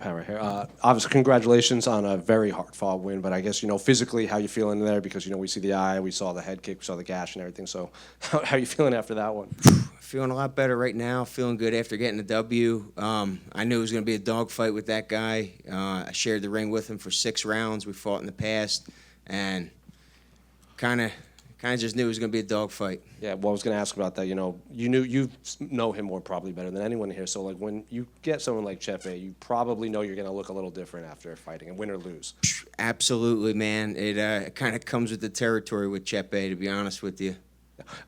Hammer here. Obviously, congratulations on a very hard-fought win, but I guess, physically, how you feeling there? Because, we see the eye, we saw the head kick, we saw the gash and everything. So how are you feeling after that one? Feeling a lot better right now. Feeling good after getting the W. I knew it was going to be a dogfight with that guy. I shared the ring with him for 6 rounds. We fought in the past, and kind of just knew it was going to be a dogfight. Yeah, well, I was going to ask about that. You know him more probably better than anyone here. So, like, when you get someone like Chepe, you probably know you're going to look a little different after fighting, and win or lose. Absolutely, man. It kind of comes with the territory with Chepe, to be honest with you.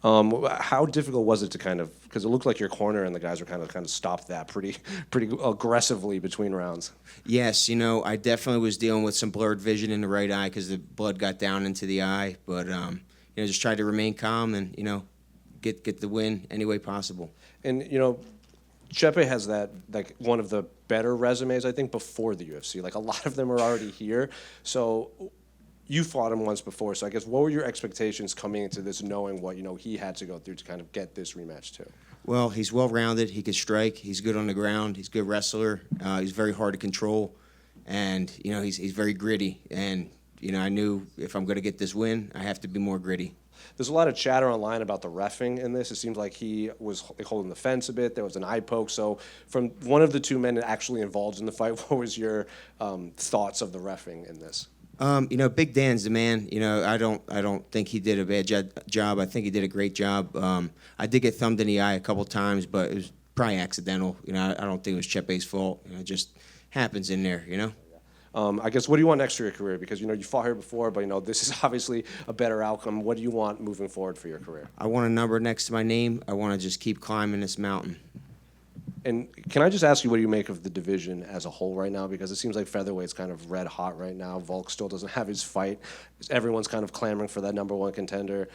How difficult was it to because it looked like your corner and the guys were kind of stopped that pretty aggressively between rounds? Yes, I definitely was dealing with some blurred vision in the right eye because the blood got down into the eye, but just tried to remain calm and get the win any way possible. And Chepe has that, like, one of the better resumes, I think, before the UFC. Like, a lot of them are already here. So you fought him once before. So I guess what were your expectations coming into this, knowing what he had to go through to kind of get this rematch too? Well, he's well-rounded. He can strike. He's good on the ground. He's a good wrestler. He's very hard to control, and he's very gritty. And I knew if I'm going to get this win, I have to be more gritty. There's a lot of chatter online about the reffing in this. It seems like he was holding the fence a bit. There was an eye poke. So from one of the two men actually involved in the fight, what was your thoughts of the reffing in this? Big Dan's the man. I don't think he did a bad job. I think he did a great job. I did get thumbed in the eye a couple times, but it was probably accidental. I don't think it was Chepe's fault. It just happens in there, I guess, what do you want next for your career? Because, you fought here before, but, this is obviously a better outcome. What do you want moving forward for your career? I want a number next to my name. I want to just keep climbing this mountain. And can I just ask you what do you make of the division as a whole right now? Because it seems like featherweight's kind of red hot right now. Volk still doesn't have his fight. Everyone's kind of clamoring for that number one contender.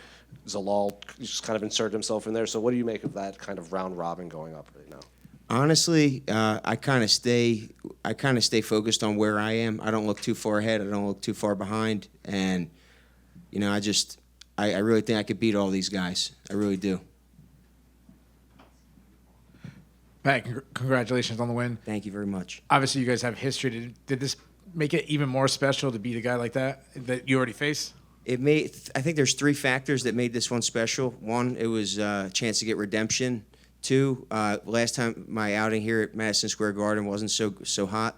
Zalal just kind of inserted himself in there. So what do you make of that kind of round robin going up right now? Honestly, I kind of stay focused on where I am. I don't look too far ahead. I don't look too far behind. And I really think I could beat all these guys. I really do. Pat, congratulations on the win. Thank you very much. Obviously, you guys have history. Did this make it even more special to beat a guy like that you already faced? I think there's 3 factors that made this one special. 1, it was a chance to get redemption. 2, last time my outing here at Madison Square Garden wasn't so hot.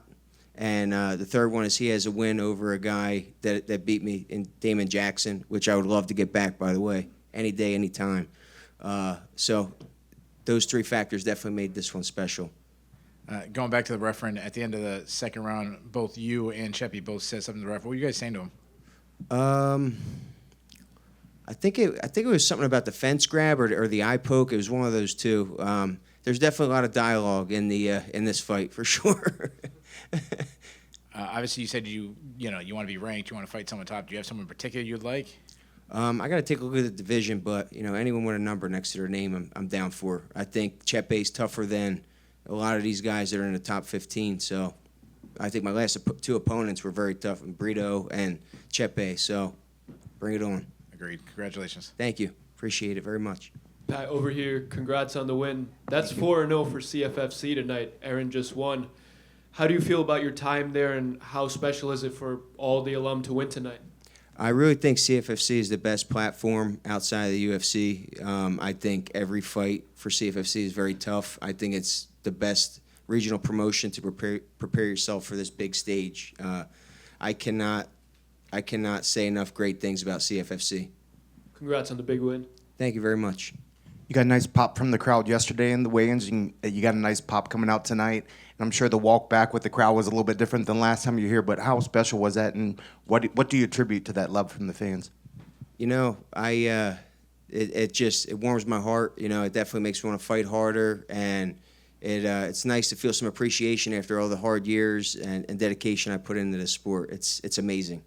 And the third one is he has a win over a guy that beat me in Damon Jackson, which I would love to get back, by the way, any day, any time. So those 3 factors definitely made this one special. Going back to the referee, at the end of the second round, both you and Chepe both said something to the referee. What were you guys saying to him? I think it was something about the fence grab or the eye poke. It was one of those two. There's definitely a lot of dialogue in this fight for sure. Obviously, you said you want to be ranked. You want to fight someone top. Do you have someone in particular you'd like? I got to take a look at the division, but anyone with a number next to their name, I'm down for. I think Chepe's tougher than a lot of these guys that are in the top 15. So I think my last 2 opponents were very tough, Brito and Chepe. So bring it on. Agreed. Congratulations. Thank you. Appreciate it very much. Pat, over here, congrats on the win. That's 4-0 for CFFC tonight. Aaron just won. How do you feel about your time there, and how special is it for all the alum to win tonight? I really think CFFC is the best platform outside of the UFC. I think every fight for CFFC is very tough. I think it's the best regional promotion to prepare yourself for this big stage. I cannot say enough great things about CFFC. Congrats on the big win. Thank you very much. You got a nice pop from the crowd yesterday in the weigh-ins. You got a nice pop coming out tonight. And I'm sure the walk back with the crowd was a little bit different than last time you were here, but how special was that, and what do you attribute to that love from the fans? It warms my heart. It definitely makes me want to fight harder, and it's nice to feel some appreciation after all the hard years and dedication I put into this sport. It's amazing.